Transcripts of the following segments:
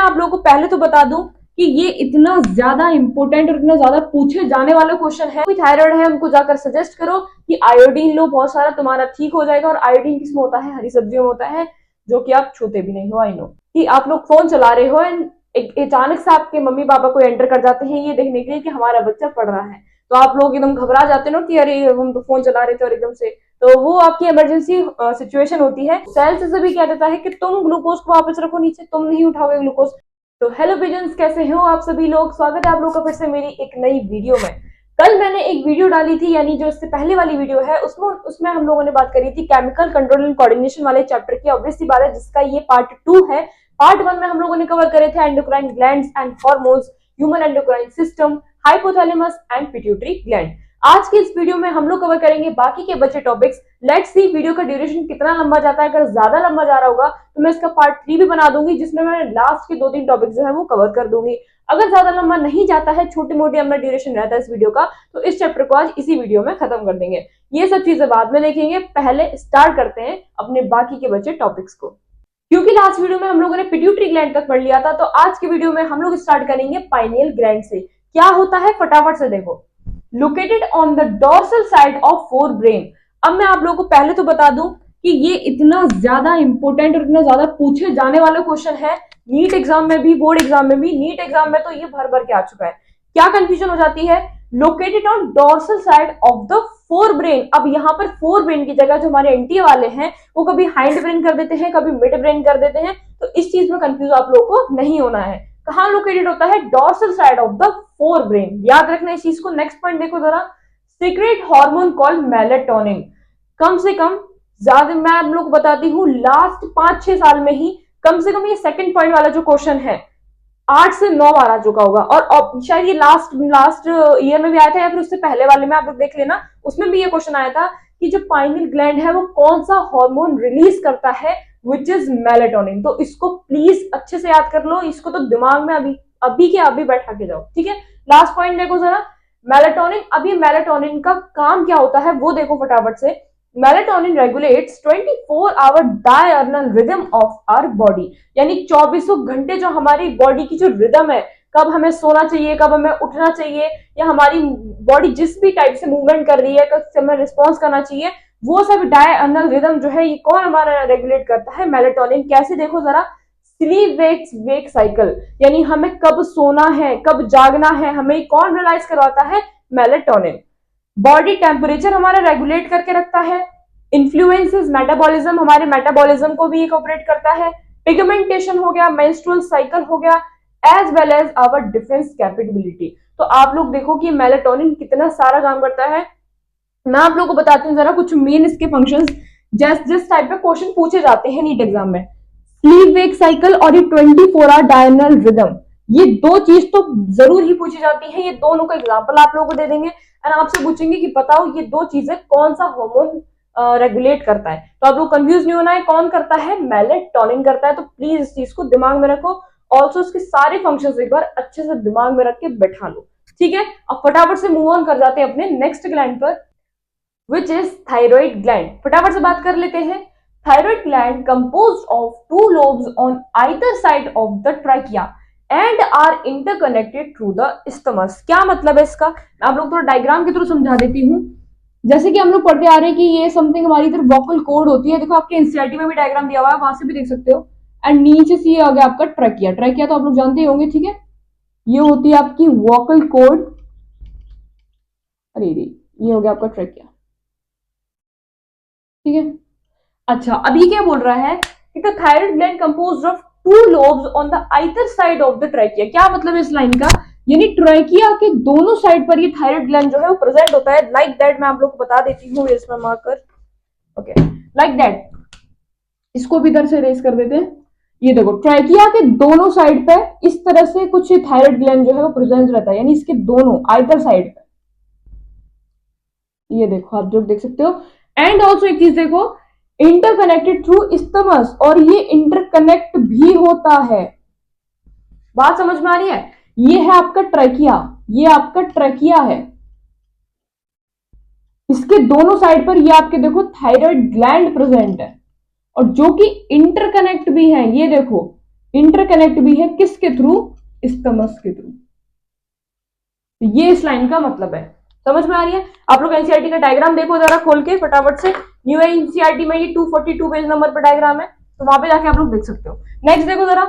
आप लोगों को पहले तो बता दूं कि ये इतना ज्यादा इंपॉर्टेंट और इतना ज्यादा पूछे जाने वाला क्वेश्चन है। कोई थायराइड है उनको जाकर सजेस्ट करो कि आयोडीन लो बहुत सारा, तुम्हारा ठीक हो जाएगा। और आयोडीन किसमें होता है? हरी सब्जियों में होता है, जो कि आप छूते भी नहीं हो। आई नो कि आप लोग फोन चला रहे हो एंड अचानक से आपके मम्मी पापा को एंटर कर जाते हैं ये देखने के लिए कि हमारा बच्चा पढ़ रहा है, तो आप लोग एकदम घबरा जाते हो कि अरे हम तो फोन चला रहे थे और एकदम से, तो वो आपकी इमरजेंसी सिचुएशन होती है। सेल्स से भी कह देता है कि तुम ग्लूकोज को वापस रखो नीचे, तुम नहीं उठाओगे ग्लूकोज। तो हेलो पिजन्स, कैसे हो आप सभी लोग? स्वागत है आप लोग का फिर से मेरी एक नई वीडियो में। कल मैंने एक वीडियो डाली थी, यानी जो इससे पहले वाली वीडियो है उसमें हम लोगों ने बात करी थी केमिकल कंट्रोल एंड कोऑर्डिनेशन वाले चैप्टर की। ऑब्वियस सी बात है, जिसका ये पार्ट 2 है। पार्ट 1 में हम लोगों ने कवर करे थे endocrine glands and hormones, human endocrine system, hypothalamus and pituitary gland. आज की इस वीडियो में हम लोग कवर करेंगे बाकी के बचे टॉपिक्स। लेट्स सी वीडियो का ड्यूरेशन कितना लंबा जाता है। अगर ज्यादा लंबा जा रहा होगा तो मैं इसका पार्ट 3 भी बना दूंगी, जिसमें मैं लास्ट के 2-3 टॉपिक जो है वो कवर कर दूंगी। अगर ज्यादा लंबा नहीं जाता है, छोटी मोटी अपना ड्यूरेशन रहता है इस वीडियो का, तो इस चैप्टर को आज इसी वीडियो में खत्म कर देंगे। ये सब चीजें बाद में देखेंगे, पहले स्टार्ट करते हैं अपने बाकी के बचे टॉपिक्स को। क्योंकि लास्ट वीडियो में हम लोगों ने पिट्यूटरी ग्लैंड तक पढ़ लिया था, तो आज की वीडियो में हम लोग स्टार्ट करेंगे पाइनियल ग्लैंड से। क्या होता है फटाफट से देखो। Located on the dorsal side of fore brain. अब मैं आप लोगों को पहले तो बता दूं कि ये इतना ज्यादा इंपॉर्टेंट और इतना ज्यादा पूछे जाने वाला क्वेश्चन है, नीट एग्जाम में भी, बोर्ड एग्जाम में भी। नीट एग्जाम में तो ये भर भर के आ चुका है। क्या कंफ्यूजन हो जाती है? Located on dorsal side of the fore brain. अब यहाँ पर फोर ब्रेन की जगह जो हमारे एंटी वाले हैं वो कभी हाइंड ब्रेन कर देते हैं, कभी मिड ब्रेन कर देते हैं। तो इस चीज में कंफ्यूज आप लोगों को नहीं होना है। कहाँ लोकेटेड होता है? Dorsal side of the forebrain. याद रखना इस चीज को। नेक्स्ट पॉइंट देखो जरा। Secrete hormone called melatonin. कम से कम ज्यादा मैं आप लोग को बताती हूँ, लास्ट 5-6 साल में ही कम से कम ये सेकंड पॉइंट वाला जो क्वेश्चन है 8 से 9 बार आ चुका होगा। और शायद ये लास्ट ईयर में भी आया था, या फिर उससे पहले वाले में आप लोग देख लेना, उसमें भी ये क्वेश्चन आया था कि जो पाइनियल ग्लैंड है वो कौन सा हार्मोन रिलीज करता है, विच इज मेलेटोनिन। तो इसको प्लीज अच्छे से याद कर लो, इसको तो दिमाग में अभी के अभी बैठा के जाओ, ठीक है। लास्ट पॉइंट देखो जरा, मेलेटोनिन। अब ये मेलेटोनिन का काम क्या होता है वो देखो फटाफट से। Melatonin regulates 24 hour diurnal rhythm of our body, यानी 24 घंटे जो हमारी बॉडी की जो रिदम है, कब हमें सोना चाहिए, कब हमें उठना चाहिए, या हमारी बॉडी जिस भी टाइप से मूवमेंट कर रही है, कब से हमें रिस्पॉन्स करना चाहिए, वो सब डायर्नल रिदम जो है ये कौन हमारा रेगुलेट करता है? मेलेटोनिन। कैसे? देखो जरा। स्लीप वेक साइकिल, यानी हमें कब सोना है, कब जागना है, हमें कौन रियलाइज करवाता है? मेलेटोनिन। बॉडी टेम्परेचर हमारा रेगुलेट करके रखता है। इन्फ्लुएंसेस मेटाबॉलिज्म, हमारे मेटाबॉलिज्म को भी ऑपरेट करता है। पिगमेंटेशन हो गया, मेंस्ट्रुअल साइकिल हो गया, as well as our defence capability. तो आप लोग देखो कि मेलेटोनिन कितना सारा काम करता है। मैं आप लोगों को बताती हूँ जरा कुछ मेन इसके फंक्शंस, जिस टाइप के क्वेश्चन पूछे जाते हैं नीट एग्जाम में। स्लीप वेक साइकिल और ये 24 आवर डायर्नल रिदम, ये दो चीज तो जरूर ही पूछी जाती है। ये दोनों का एग्जांपल आप लोगों को दे देंगे एंड आपसे पूछेंगे कि बताओ ये दो चीजें कौन सा हार्मोन रेगुलेट करता है। तो आप लोग कंफ्यूज नहीं होना है, कौन करता है? मेलेटोनिन करता है। तो प्लीज इस चीज को दिमाग में रखो। ऑल्सो इसके सारे फंक्शंस एक बार अच्छे से दिमाग में रख के बैठा लो, ठीक है। अब फटाफट से मूव ऑन कर जाते हैं अपने नेक्स्ट ग्लैंड पर, विच इज थायराइड ग्लैंड। फटाफट से बात कर लेते हैं। Thyroid gland composed of 2 lobes on either side of the trachea and are interconnected through the isthmus. क्या मतलब है इसका? मैं आप लोग थोड़ा डायग्राम के थ्रू समझा देती हूँ। जैसे कि हम लोग पढ़ते आ रहे हैं कि ये समथिंग हमारी इधर वोकल कॉर्ड होती है। देखो आपके एनसीईआरटी में भी डायग्राम दिया हुआ है, वहां से भी देख सकते हो। एंड नीचे से ये आ गया आपका ट्रैकिया। ट्रैकिया तो आप लोग जानते ही होंगे, ठीक है। ये होती है आपकी वोकल कॉर्ड। अरे ये हो गया आपका ट्रैकिया, ठीक है। अच्छा, अब ये क्या बोल रहा है कि the thyroid gland composed of 2 lobes on the either side of the trachea. क्या मतलब है इस लाइन का? यानी ट्रैकिया के दोनों साइड पर ये थायराइड ग्लैंड जो है वो प्रेजेंट होता है। लाइक दैट मैं आप लोग को बता देती हूँ इसमें मार्कर, ओके, लाइक दैट। इसको भी इधर से रेस कर देते हैं। ये देखो, ट्रैकिया के दोनों साइड पे इस तरह से कुछ थायराइड ग्लैंड जो है वो प्रेजेंट रहता है, यानी इसके दोनों आइदर साइड पे। ये देखो आप जो देख सकते हो। एंड ऑल्सो एक चीज देखो, इंटरकनेक्टेड थ्रू स्टमस, और ये इंटरकनेक्ट भी होता है। बात समझ में आ रही है? ये है आपका ट्रैकिया, ये आपका ट्रैकिया है। इसके दोनों साइड पर ये आपके देखो थायराइड ग्लैंड प्रेजेंट है, और जो कि इंटरकनेक्ट भी है। ये देखो, इंटरकनेक्ट भी है किसके थ्रू, स्टमक के थ्रू। ये इस लाइन का मतलब है, समझ में आ रही है। आप लोग एनसीईआरटी का डायग्राम देखो जरा खोल के फटाफट से, न्यू एनसीईआरटी में ये 242 पेज नंबर पर डायग्राम है, तो वहां पे जाके आप लोग देख सकते हो। नेक्स्ट देखो जरा,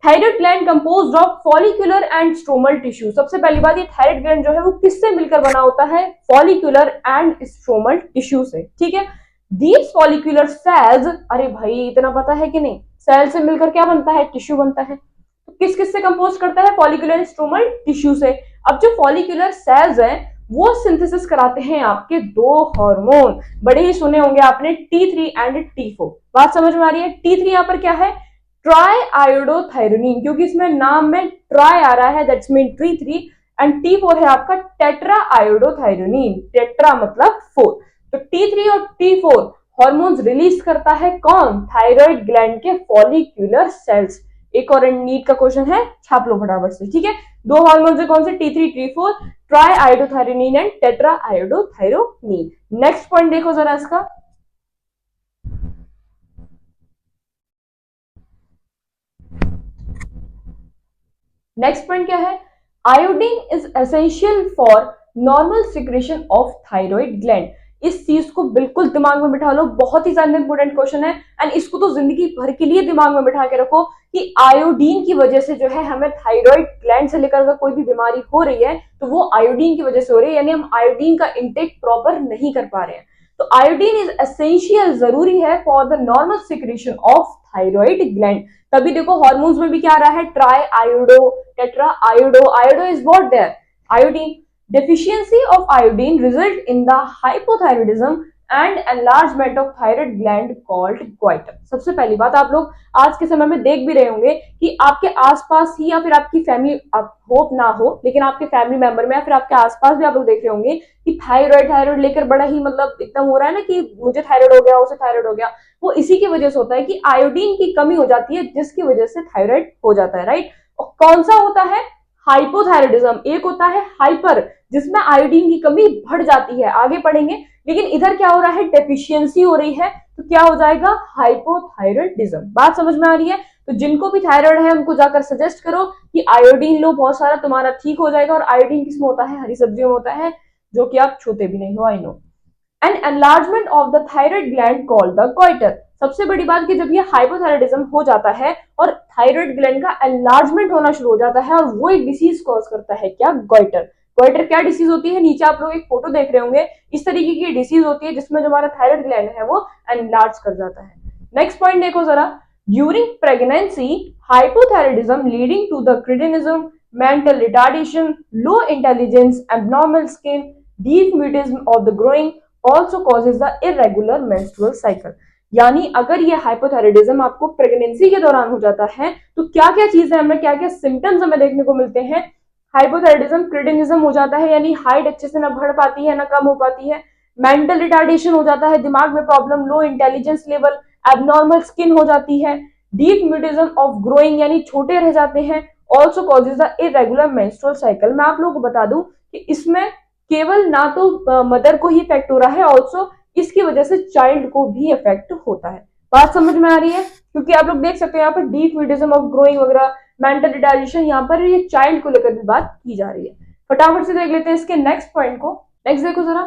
thyroid gland composed of follicular and stromal tissue. सबसे पहली बात, ये थायराइड ग्लैंड जो है वो किससे मिलकर बना होता है, फॉलिक्यूलर एंड स्ट्रोमल टिश्यू से, ठीक है। दीज फॉलिक्यूलर सेल्स, अरे भाई इतना पता है कि नहीं, सेल से मिलकर क्या बनता है, टिश्यू बनता है। तो किस किस से कंपोज करता है, फॉलिक्यूलर स्ट्रोमल टिश्यू से। अब जो फॉलिक्यूलर सेल्स हैं वो सिंथेसिस कराते हैं आपके दो हार्मोन, बड़े ही सुने होंगे आपने, T3 एंड T4। बात समझ में आ रही है। T3 यहाँ पर क्या है, ट्राई आयोडोथायरोनिन, क्योंकि इसमें नाम में ट्राई आ रहा है, that's mean T3, and T4 है आपका टेट्रा आयोडोथायरोनिन, टेट्रा मतलब 4। तो T3 और T4 हार्मोन्स रिलीज करता है कौन, थायराइड ग्लैंड के फॉलिक्यूलर सेल्स। एक और नीट का क्वेश्चन है, छाप लो फटाफट से, ठीक है। दो हार्मोन्स है कौन से, T3 T4, try iodothyronine and tetra iodothyronine. Next point देखो जरा इसका, नेक्स्ट पॉइंट क्या है, iodine is essential for normal secretion of thyroid gland. इस चीज को बिल्कुल दिमाग में बिठा लो, बहुत ही ज्यादा इंपॉर्टेंट क्वेश्चन है, एंड इसको तो जिंदगी भर के लिए दिमाग में बिठा के रखो कि आयोडीन की वजह से जो है हमें थायराइड ग्लैंड से लेकर अगर कोई भी बीमारी हो रही है तो वो आयोडीन की वजह से हो रही है, यानी हम आयोडीन का इंटेक प्रॉपर नहीं कर पा रहे हैं। तो आयोडीन इज एसेंशियल, जरूरी है for the normal secretion of thyroid gland. तभी देखो हार्मोन्स में भी क्या आ रहा है, tri iodo, tetra iodo, iodo is what there, iodine. Deficiency of iodine result in the hypothyroidism and enlargement of thyroid gland called goiter। सबसे पहली बात, आप लोग आज के समय में देख भी रहे होंगे कि आपके आसपास ही या फिर आपकी फैमिली, आप होप ना हो लेकिन आपके फैमिली मेंबर में या फिर आपके आसपास भी आप लोग देख रहे होंगे कि थायराइड थायराइड लेकर बड़ा ही मतलब एकदम हो रहा है ना कि मुझे थायराइड हो गया, उसे थायराइड हो गया। वो इसी की वजह से होता है कि आयोडीन की कमी हो जाती है, जिसकी वजह से थायराइड हो जाता है, राइट। और कौन सा होता है, हाइपोथायराइडिज्म। एक होता है हाइपर, जिसमें आयोडीन की कमी बढ़ जाती है, आगे पढ़ेंगे। लेकिन इधर क्या हो रहा है, डेफिशिएंसी हो रही है, तो क्या हो जाएगा, हाइपोथायराइडिज्म। बात समझ में आ रही है। तो जिनको भी थायराइड है उनको जाकर सजेस्ट करो कि आयोडीन लो बहुत सारा, तुम्हारा ठीक हो जाएगा। और आयोडीन किसमें होता है, हरी सब्जियों में होता है, जो कि आप छूते भी नहीं हो, I know. An enlargement of the thyroid gland called the goitre. सबसे बड़ी बात कि जब ये हाइपोथायराइडिज्म हो जाता है और थायराइड ग्लैंड का एनलार्जमेंट होना शुरू हो जाता है, और वो एक डिसीज कॉज करता है, क्या, गॉइटर। गॉइटर क्या डिसीज होती है, नीचे आप लोग एक फोटो देख रहे होंगे, इस तरीके की डिसीज होती है जिसमें जो हमारा थायराइड ग्लैंड है वो एनलार्ज कर जाता है। नेक्स्ट पॉइंट देखो जरा, during pregnancy hypothyroidism leading to the cretinism, mental retardation, low intelligence, abnormal skin, deep mutism of the growing also causes the irregular menstrual cycle। यानी अगर ये हाइपोथायराइडिज्म आपको प्रेगनेंसी के दौरान हो जाता है तो क्या क्या चीजें हमें, क्या क्या सिम्टम्स हमें देखने को मिलते हैं। हाइपोथायराइडिज्म, क्रिटिनिज्म हो जाता है, यानी हाइट अच्छे से ना बढ़ पाती है ना कम हो पाती है। मेंटल रिटार्डेशन हो जाता है, दिमाग में प्रॉब्लम, लो इंटेलिजेंस लेवल, एबनॉर्मल स्किन हो जाती है, डीप म्यूटिज्म ऑफ ग्रोइंग यानी छोटे रह जाते हैं, also causes the irregular menstrual cycle. मैं आप लोगों को बता दूं कि इसमें केवल ना तो मदर को ही इफेक्ट हो रहा है, ऑल्सो इसकी वजह से चाइल्ड को भी इफेक्ट होता है। बात समझ में आ रही है, क्योंकि आप लोग देख सकते हैं यहाँ पर डीप म्यूटिज्म ऑफ ग्रोइंग वगैरह, मेंटल रिटार्डेशन, यहाँ पर ये चाइल्ड को लेकर भी बात की जा रही है। फटाफट से देख लेते हैं इसके नेक्स्ट पॉइंट को। नेक्स्ट देखो जरा,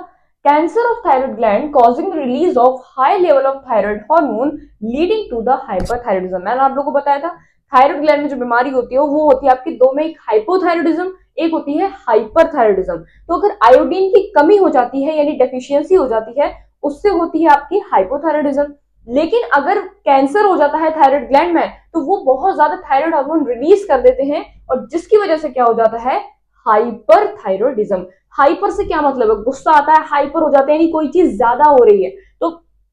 cancer of thyroid gland causing release of high level of thyroid hormone leading to the hyperthyroidism. मैंने आप लोगों को बताया था थायराइड ग्लैंड में जो बीमारी होती है वो होती है आपकी दो में, एक हाइपोथायराइडिज्म, एक होती है हाइपरथायराइडिज्म। तो अगर आयोडीन की कमी हो जाती है यानी डेफिशिएंसी हो जाती है, उससे होती है आपकी हाइपोथायराइडिज्म। लेकिन अगर कैंसर हो जाता है थायराइड ग्लैंड में तो वो बहुत ज्यादा थायराइड हार्मोन रिलीज कर देते हैं, और जिसकी वजह से क्या हो जाता है, हाइपरथायराइडिज्म। हाइपर से क्या मतलब है, गुस्सा आता है, हाइपर हो जाता है यानी कोई चीज ज्यादा हो रही है। तो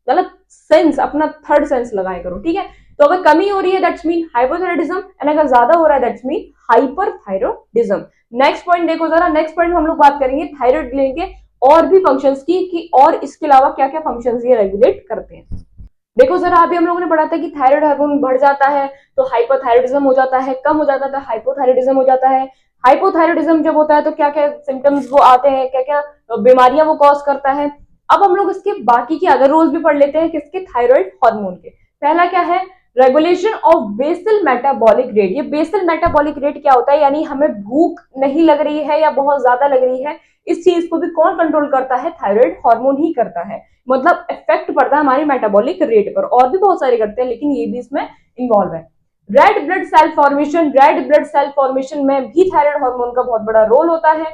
मतलब सेंस, अपना थर्ड सेंस लगाया करो, ठीक है। तो अगर कमी हो रही है दैट्स मीन हाइपोथायराइडिज्म, एंड अगर ज्यादा हो रहा है that's mean hyperthyroidism. Next point देखो जरा, नेक्स्ट पॉइंट हम लोग बात करेंगे थायराइड ग्लैंड के और भी फंक्शंस की कि और इसके अलावा क्या क्या फंक्शंस ये रेगुलेट करते हैं। देखो जरा, अभी हम लोगों ने पढ़ा था कि थायराइड हार्मोन बढ़ जाता है तो हाइपोथायराइडिज्म हो जाता है, कम हो जाता है तो हाइपोथायराइडिज्म हो जाता है। हाइपोथायराइडिज्म जब होता है तो क्या क्या सिम्टम्स वो आते हैं, क्या क्या बीमारियां वो कॉज करता है। अब हम लोग इसके बाकी के अदर रोल्स भी पढ़ लेते हैं किसके, थायराइड हार्मोन के। पहला क्या है, regulation of basal metabolic rate. ये बेसल मेटाबॉलिक रेट क्या होता है, यानी हमें भूख नहीं लग रही है या बहुत ज्यादा लग रही है, इस चीज को भी कौन कंट्रोल करता है, थायराइड हार्मोन ही करता है। मतलब इफेक्ट पड़ता है हमारी मेटाबॉलिक रेट पर, और भी बहुत सारे करते हैं लेकिन ये भी इसमें इन्वॉल्व है। Red blood cell formation, red blood cell formation में भी थायराइड हार्मोन का बहुत बड़ा रोल होता है।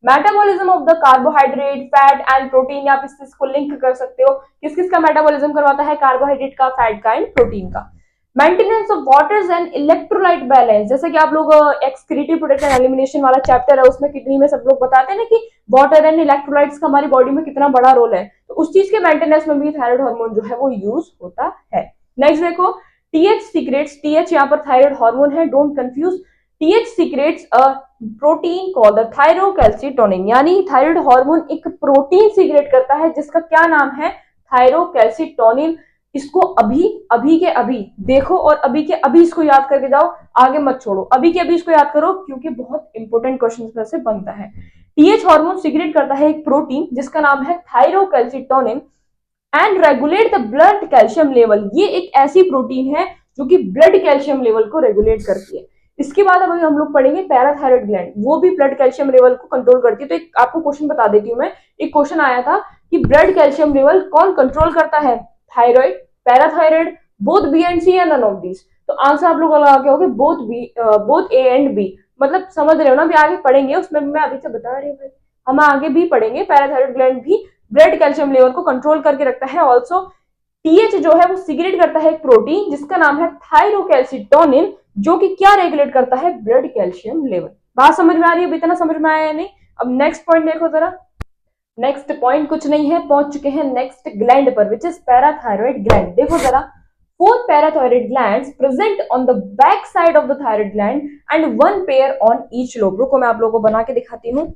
Metabolism of the carbohydrate, fat and protein, आप इस चीज को लिंक कर सकते हो, किस किस का मेटाबॉलिज्म करवाता है, कार्बोहाइड्रेट का, फैट का एंड प्रोटीन का। Maintenance of waters and electrolyte balance, जैसे कि आप लोग एक्सक्रीटिव प्रोडक्ट एंड एलिमिनेशन वाला चैप्टर है उसमें किडनी में सब लोग बताते हैं ना कि वाटर एंड इलेक्ट्रोलाइट्स का हमारी बॉडी में कितना बड़ा रोल है, तो उस चीज के मेंटेनेंस में भी थायराइड हार्मोन जो है वो यूज होता है। नेक्स्ट देखो, टीएच सीक्रेट्स, टीएच यहाँ पर थायराइड हार्मोन है, don't confuse. TH secretes a protein called the thyrocalcitonin, यानी थायराइड हार्मोन एक प्रोटीन सीक्रेट करता है जिसका क्या नाम है, थायरोकैल्सिटोनिन। इसको अभी अभी के अभी देखो और अभी के अभी इसको याद करके जाओ, आगे मत छोड़ो, अभी के अभी इसको याद करो क्योंकि बहुत इंपॉर्टेंट क्वेश्चन में से बनता है। टीएच हार्मोन सीक्रेट करता है एक प्रोटीन जिसका नाम है thyrocalcitonin and regulate the blood calcium level. ये एक ऐसी प्रोटीन है जो कि ब्लड कैल्शियम लेवल को रेगुलेट करती है। इसके बाद अभी हम लोग पढ़ेंगे पैराथायराइड ग्लैंड, वो भी ब्लड कैल्शियम लेवल को कंट्रोल करती है। तो एक आपको क्वेश्चन बता देती हूँ मैं, एक क्वेश्चन आया था कि ब्लड कैल्शियम लेवल कौन कंट्रोल करता है, thyroid, parathyroid, both B and C या नन ऑफ दीज। तो आंसर आप लोग लगा के होगे both B, both A and B. मतलब समझ रहे हो ना, भी आगे पढ़ेंगे उसमें, मैं अभी से बता रही हूँ, हम आगे भी पढ़ेंगे। पैराथायराइड ग्लैंड भी ब्लड कैल्शियम लेवल को कंट्रोल करके रखता है। ऑल्सो टीएच जो है वो सिगरेट करता है एक प्रोटीन जिसका नाम है थायरोकैल्सिटोनिन, जो कि क्या रेगुलेट करता है, ब्लड कैल्शियम लेवल। बात समझ में आ रही है, इतना समझ में आया है नहीं। अब नेक्स्ट पॉइंट देखो जरा, नेक्स्ट पॉइंट कुछ नहीं है, पहुंच चुके हैं नेक्स्ट ग्लैंड पर, विच इज पैराथायराइड ग्लैंड। देखो जरा, four parathyroid glands present on the back side of the thyroid gland and one pair on each lobe. रुको मैं आप लोगों को बना के दिखाती हूँ।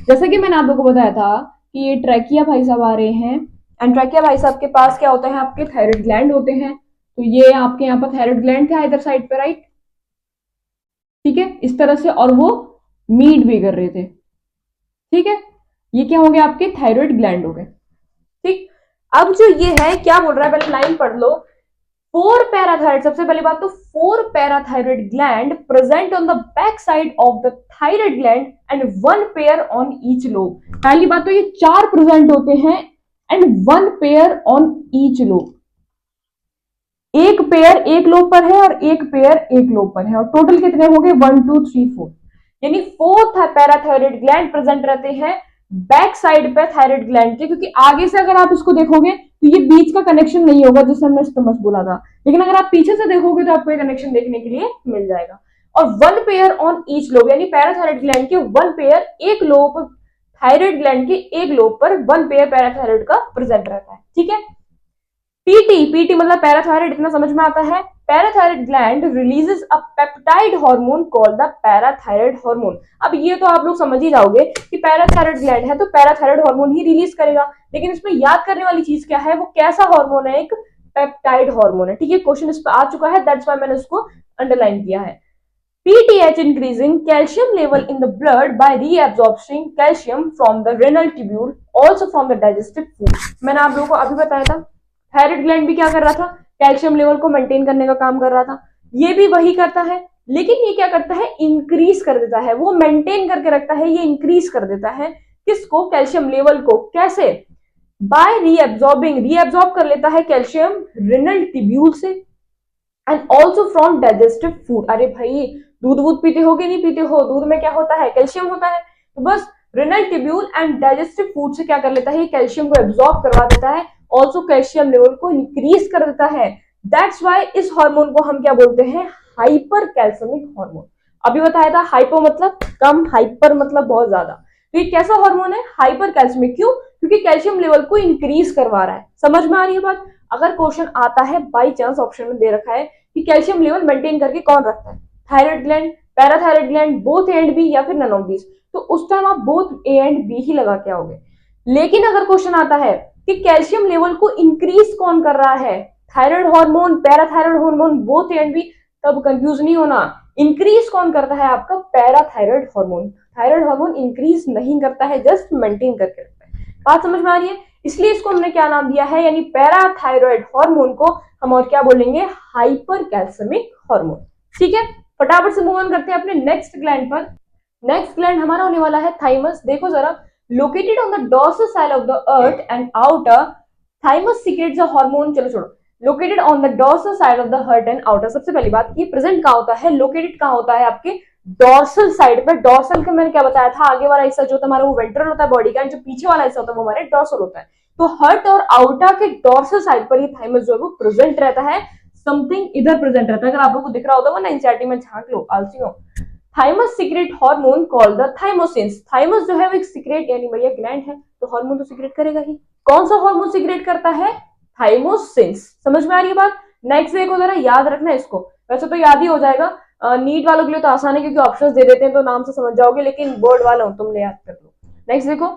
जैसे कि मैंने आप लोगों को बताया था कि ये ट्रैकिया भाई साहब आ रहे हैं, एंड ट्रैकिया भाई साहब के पास क्या होता है, आपके थायराइड ग्लैंड होते हैं। तो ये आपके यहाँ पर थायराइड ग्लैंड था इधर साइड पे, राइट, ठीक है, इस तरह से, और वो मीट भी कर रहे थे, ठीक है। ये क्या हो गया, आपके थायराइड ग्लैंड हो गए, ठीक। अब जो ये है क्या बोल रहा है, पहले लाइन पढ़ लो। फोर पैराथायराइड, सबसे पहली बात तो four parathyroid gland present on the back side of the thyroid gland and one pair on each lobe. पहली बात तो ये चार प्रेजेंट होते हैं and one pair on each lobe, एक पेयर एक लोब पर है और एक पेयर एक लोब पर है, और टोटल कितने हो गए, 1 2 3 4, यानी फोर्थ पैराथायराइड ग्लैंड प्रेजेंट रहते हैं बैक साइड पे थायराइड ग्लैंड के, क्योंकि आगे से अगर आप इसको देखोगे तो ये बीच का कनेक्शन नहीं होगा जिससे हमने स्टमच बोला था, लेकिन अगर आप पीछे से देखोगे तो आपको ये कनेक्शन देखने के लिए मिल जाएगा। और one pair on each lobe, यानी पैराथायराइड ग्लैंड के वन पेयर एक लोब, थायराइड ग्लैंड के एक लोब पर वन पेयर पैराथायराइड का प्रेजेंट रहता है, ठीक है। पीटी, पीटी मतलब पैराथायराइड, इतना समझ में आता है। Parathyroid gland releases a peptide hormone called the parathyroid hormone. अब ये तो आप लोग समझ ही जाओगे कि पैराथायराइड ग्लैंड है तो पैराथायराइड हार्मोन ही रिलीज करेगा, लेकिन इसमें याद करने वाली चीज क्या है, वो कैसा हार्मोन है, एक पेप्टाइड हार्मोन है, ठीक है। क्वेश्चन इस पर आ चुका है, दैट्स व्हाई मैंने उसको अंडरलाइन किया है। PTH increasing calcium level in the blood by reabsorbing calcium from the renal tubule, also from the digestive food। मैंने आप लोगों को अभी बताया था थायराइड ग्लैंड भी क्या कर रहा था, कैल्शियम लेवल को मेंटेन करने का काम कर रहा था, ये भी वही करता है, लेकिन ये क्या करता है, इंक्रीज कर देता है, वो मेंटेन करके रखता है, ये इंक्रीज कर देता है किसको, कैल्शियम लेवल को, कैसे, बाय रीएब्सॉर्बिंग, रीएब्सॉर्ब कर लेता है कैल्शियम रिनल ट्यूब्यूल से and also from digestive food. अरे भाई दूध वूध पीते हो कि नहीं पीते हो, दूध में क्या होता है, कैल्शियम होता है, तो बस renal tubule and digestive food से क्या कर लेता है, कैल्शियम को एब्जॉर्ब करवा देता है, ऑल्सो कैल्शियम लेवल को इंक्रीज कर देता है। दैट्स वाई इस हार्मोन को हम क्या बोलते हैं, हाइपर कैल्शियमिक हार्मोन। अभी बताया था हाइपो मतलब कम, हाइपर मतलब बहुत ज्यादा, तो ये कैसा हार्मोन है, हाइपर कैल्शियमिक। क्यों, क्योंकि कैल्शियम लेवल को इंक्रीज करवा रहा है। समझ में आ रही है बात। अगर क्वेश्चन आता है बाई चांस, ऑप्शन में दे रखा है कि कैल्शियम लेवल मेंटेन करके कौन रखता है, thyroid gland, parathyroid gland, both A and B या फिर नन ऑफ दीज, तो उस टाइम आप बोथ ए एंड बी ही लगा के आओगे। लेकिन अगर क्वेश्चन आता है कि कैल्शियम लेवल को इंक्रीज कौन कर रहा है, thyroid hormone, parathyroid hormone, both A and B, तब कंफ्यूज नहीं होना, इंक्रीज कौन करता है, आपका parathyroid hormone. Thyroid hormone increase नहीं करता है, जस्ट मेंटेन करके रखता है। बात समझ में आ रही है? इसलिए इसको हमने क्या नाम दिया है, यानी पैराथायरॉयड हार्मोन को हम और क्या बोलेंगे, हाइपर कैल्सियमिक हार्मोन। ठीक है, फटाफट से मूव ऑन करते हैं अपने नेक्स्ट ग्लैंड पर। नेक्स्ट ग्लैंड हमारा होने वाला है थाइमस। देखो जरा, located on the dorsal side of the earth and outer, thymus secrets a hormone. चलो छोड़ो, located on the dorsal side of the heart and outer. सबसे पहली बात, ये प्रेजेंट कहां होता है, लोकेटेड कहां होता है, आपके डोर्सल साइड पर। डोर्सल का मैंने क्या बताया था, आगे वाला हिस्सा जो होता है हमारा वो वेंट्रल होता है बॉडी का, जो पीछे वाला हिस्सा होता है वो हमारे डोर्सल होता है। तो हर्ट और आउटर के डोर्सल साइड पर ये थाइमस जो है वो प्रेजेंट रहता है। समथिंग इधर प्रेजेंट रहता है, अगर आप लोगों को दिख रहा होता है ना एनसीईआरटी में, झांक लो आलसी हो। Thymus secrete hormone called the thymosins. Thymus जो है वो एक सीक्रेट यानी भैया ग्लैंड है, तो हार्मोन तो सीक्रेट करेगा ही। कौन सा हार्मोन सीक्रेट करता है, थाइमोसिन्स। समझ में आ रही है बात? नेक्स्ट देखो जरा, याद रखना इसको, वैसे तो याद ही हो जाएगा, नीट वालों के लिए तो आसान है क्योंकि ऑप्शंस दे देते हैं तो नाम से समझ जाओगे, लेकिन बोर्ड वालों तुम ले याद कर लो। नेक्स्ट देखो,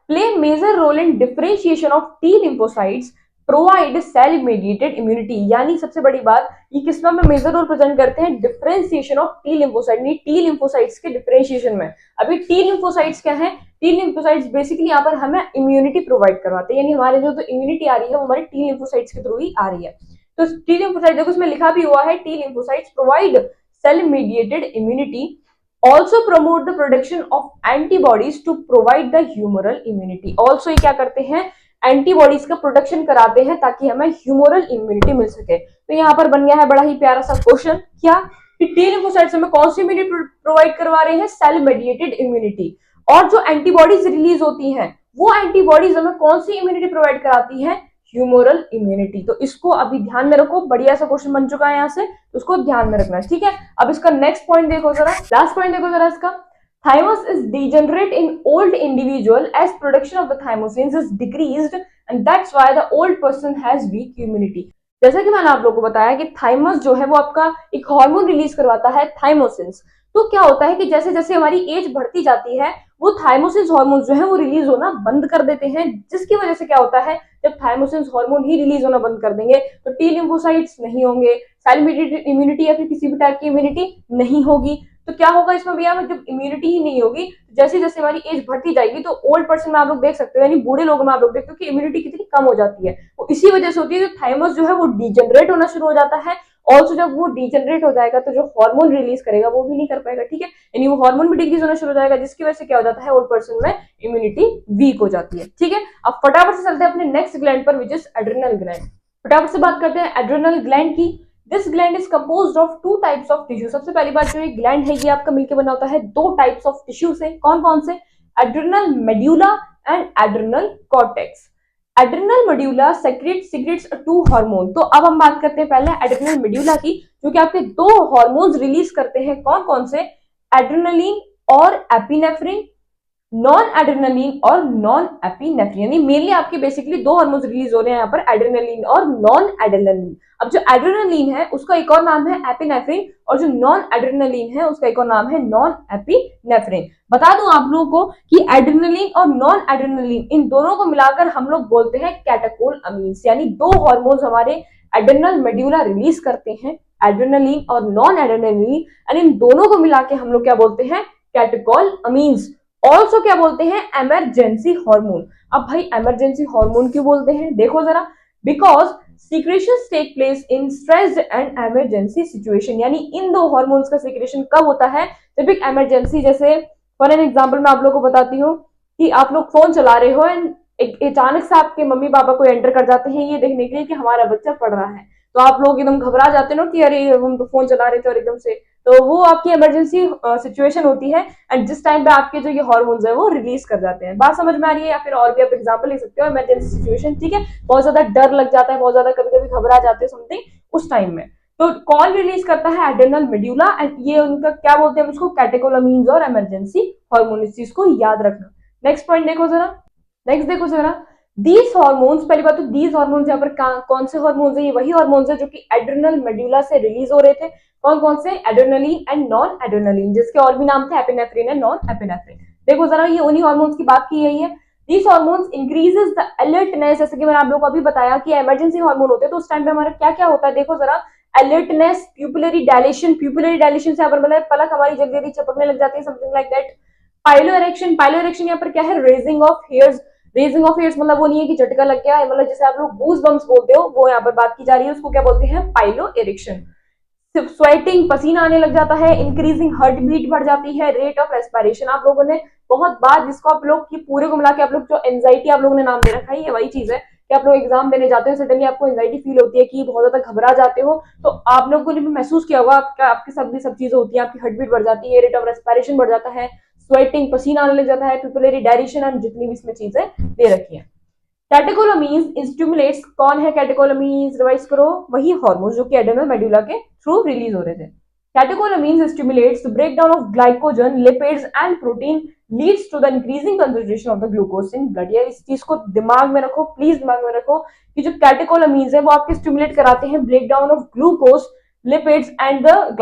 play major role in differentiation of T lymphocytes, provide cell mediated immunity. यानी सबसे बड़ी बात, ये किसमें में मेजर रोल प्रेजेंट करते हैं, differentiation of T lymphocyte, T lymphocytes के डिफरेंशिएशन में। अभी टी लिम्फोसाइट्स क्या है, टी लिम्फोसाइट्स बेसिकली यहाँ पर हमें इम्यूनिटी प्रोवाइड करवाते हैं, यानी हमारे जो तो इम्यूनिटी आ रही है वो हमारे टी लिम्फोसाइट्स के थ्रू ही आ रही है। तो टी लिम्फोसाइट देखो उसमें लिखा भी हुआ है, T lymphocytes provide cell mediated immunity, also promote the production of antibodies to provide the humoral immunity। also ये क्या करते हैं, एंटीबॉडीज का प्रोडक्शन कराते हैं ताकि हमें ह्यूमरल इम्यूनिटी मिल सके। तो यहाँ पर बन गया है बड़ा ही प्यारा सा क्वेश्चन, क्या कि टी लिम्फोसाइट्स हमें कौन सी इम्यूनिटी प्रोवाइड करवा रहे हैं, सेल मेडिएटेड इम्यूनिटी। और जो एंटीबॉडीज रिलीज होती हैं वो एंटीबॉडीज हमें कौन सी इम्यूनिटी प्रोवाइड कराती है, ह्यूमरल इम्यूनिटी। तो इसको अभी ध्यान में रखो, बढ़िया सा क्वेश्चन बन चुका है यहाँ से, तो उसको ध्यान में रखना है। ठीक है, अब इसका नेक्स्ट पॉइंट देखो जरा, लास्ट पॉइंट देखो जरा इसका। Thymus is degenerate in old individual as production of the thymosins is decreased and that's why the old person has weak immunity। जैसा कि मैंने आप लोगों को बताया कि थाइमस जो है वो आपका एक हार्मोन रिलीज करवाता है, थाइमोसिन्स। तो क्या होता है कि जैसे जैसे हमारी एज बढ़ती जाती है वो थाइमोसिन्स हार्मोन जो है वो रिलीज होना बंद कर देते हैं, जिसकी वजह से क्या होता है, जब थाइमोसिन्स हार्मोन ही रिलीज होना बंद कर देंगे तो टी लिम्फोसाइट्स नहीं होंगे, सेल मेडिएटेड इम्यूनिटी या फिर किसी भी टाइप की इम्यूनिटी नहीं होगी। तो क्या होगा इसमें भैया, जब इम्यूनिटी ही नहीं होगी, जैसे जैसे हमारी एज बढ़ती जाएगी तो ओल्ड पर्सन में आप लोग देख सकते हो, यानी बूढ़े लोगों में आप लोग देखते हो कि इम्यूनिटी कितनी कम हो जाती है, वो इसी वजह से होती है। जो थाइमस जो है वो डिजेनरेट होना शुरू हो जाता है, ऑल्सो जब वो डिजेनरेट हो जाएगा तो जो हार्मोन रिलीज करेगा वो भी नहीं कर पाएगा। ठीक है, यानी वो हार्मोन भी डिक्रीज होना शुरू हो जाएगा, जिसकी वजह से क्या हो जाता है, ओल्ड पर्सन में इम्यूनिटी वीक हो जाती है। ठीक है, अब फटाफट से चलते हैं अपने नेक्स्ट ग्लैंड पर, विच इज एड्रेनल ग्लैंड। फटाफट से बात करते हैं एड्रेनल ग्लैंड की। This gland is composed of two types of tissue. सबसे पहली बात, जो ये ग्लैंड है ये आपका मिलकर बना होता है दो टाइप्स ऑफ टिश्यू से। कौन कौन से, adrenal medulla and adrenal cortex. Adrenal medulla secretes two hormone. तो अब हम बात करते हैं पहले एड्रेनल मेड्यूला की, जो कि आपके दो हार्मोन्स रिलीज करते हैं। कौन कौन से, एड्रेनलिन और एपिनेफ्रिन, नॉन एड्रेनलिन और नॉन एपिनेफ्रिन। यानी मेनली आपके बेसिकली दो हार्मोन्स रिलीज हो रहे हैं यहाँ पर, एड्रेनलिन और नॉन एड्रेनलिन। अब जो एड्रेनलिन है उसका एक और नाम है एपिनेफ्रिन, और जो नॉन एड्रेनलिन है उसका एक और नाम है नॉन एपिनेफ्रिन। बता दूं आप लोगों को कि एड्रेनलिन और नॉन एड्रेनलिन इन दोनों को मिलाकर हम लोग बोलते हैं कैटेकोलअमीन्स। यानी दो हार्मोन्स हमारे एड्रेनल मेड्यूला रिलीज करते हैं, एड्रेनलिन और नॉन एड्रेनलिन, और इन दोनों को मिला के हम लोग क्या बोलते हैं, कैटेकोलअमीन्स। ऑल्सो क्या बोलते हैं, इमरजेंसी हार्मोन। अब भाई इमरजेंसी हार्मोन क्यों बोलते हैं, देखो जरा, because secretions take place in stressed and emergency situation. यानी इन दो हार्मोन्स का सीक्रेशन कब होता है, जब एक इमरजेंसी, जैसे फॉर एन एग्जांपल मैं आप लोगों को बताती हूँ कि आप लोग फोन चला रहे हो एंड अचानक से आपके मम्मी पापा को एंटर कर जाते हैं ये देखने के लिए कि हमारा बच्चा पढ़ रहा है, तो आप लोग एकदम घबरा जाते हो कि अरे हम तो फोन चला रहे थे और एकदम से, तो वो आपकी इमरजेंसी सिचुएशन होती है एंड जिस टाइम पे आपके जो ये हार्मोन्स है वो रिलीज कर जाते हैं। बात समझ में आ रही है, या फिर और भी आप एग्जांपल ले सकते हो, इमरजेंसी सिचुएशन। ठीक है, बहुत ज्यादा डर लग जाता है, बहुत ज्यादा कभी कभी घबरा जाते हैं समथिंग, उस टाइम में तो कौन रिलीज करता है, एड्रेनल मेड्यूला, एंड ये उनका क्या बोलते हैं उसको, कैटेकोलअमीन्स और इमरजेंसी हार्मोन। इस चीज को याद रखना। नेक्स्ट पॉइंट देखो जरा, नेक्स्ट देखो जरा, दीज हार्मोन्स, पहली बात तो दीज हार्मोन्स यहाँ पर कौन से हार्मोन्स है, ये वही हार्मोन्स है जो कि एड्रेनल मेड्यूला से रिलीज हो रहे थे। कौन कौन से, एड्रेनलिन एंड नॉन एड्रेनलिन, जिसके और भी नाम थे एपिनेफ्रिन एंड नॉन एपिनेफ्रिन। देखो जरा, ये उन्हीं हार्मोन्स की बात की गई है। These hormones increases the alertness, जैसे कि मैंने आप लोगों को अभी बताया कि इमरजेंसी हार्मोन होते हैं तो उस टाइम पे हमारा क्या क्या होता है, देखो जरा, alertness, pupillary dilation, pupillary dilation से यहाँ पर मतलब पलक हमारी जल्दी जल्दी चपकने लग जाती है, something like that. Pilo erection, pilo erection यहाँ पर क्या है, raising of hairs, raising of hairs मतलब वो नहीं है कि झटका लग गया, मतलब जैसे आप लोग गूज बम्स बोलते हो वो यहाँ पर बात की जा रही है, उसको क्या बोलते हैं, पाइलो इरिक्शन। स्वेटिंग, पसीना आने लग जाता है, इंक्रीजिंग हार्ट बीट बढ़ जाती है, रेट ऑफ रेस्पिरेशन। आप लोगों ने बहुत बार, जिसको आप लोग की पूरे को मिला के आप लोग जो एंजाइटी आप लोगों ने नाम दे रखा है, ये वही चीज है कि आप लोग एग्जाम देने जाते हो, सडनली आपको एंजाइटी फील होती है कि बहुत ज्यादा घबरा जाते हो, तो आप लोगों ने भी महसूस किया होगा, आपके सब चीजें होती है, आपकी हार्ट बीट बढ़ जाती है, रेट ऑफ रेस्पिरेशन बढ़ जाता है, स्वेटिंग, पसीना आने लग जाता है, पिपलरी डायरेशन एंड जितनी भी इसमें चीजें दे रखी है। कैटेकोलामीन्स स्टिमुलेट्स, कौन है कैटेकोलामीन्स, रिवाइज करो, वही हार्मोन जो कि एडेनल मेडुला के थ्रू रिलीज हो रहे थे। Catecholamines stimulates the breakdown of glycogen, lipids and protein, leads to the increasing concentration of the glucose in blood. या इस चीज को दिमाग में रखो, प्लीज दिमाग में रखो कि जो कैटेकोलामीन्स है वो आपके स्टिमुलेट कराते हैं break down of glucose, lipids and the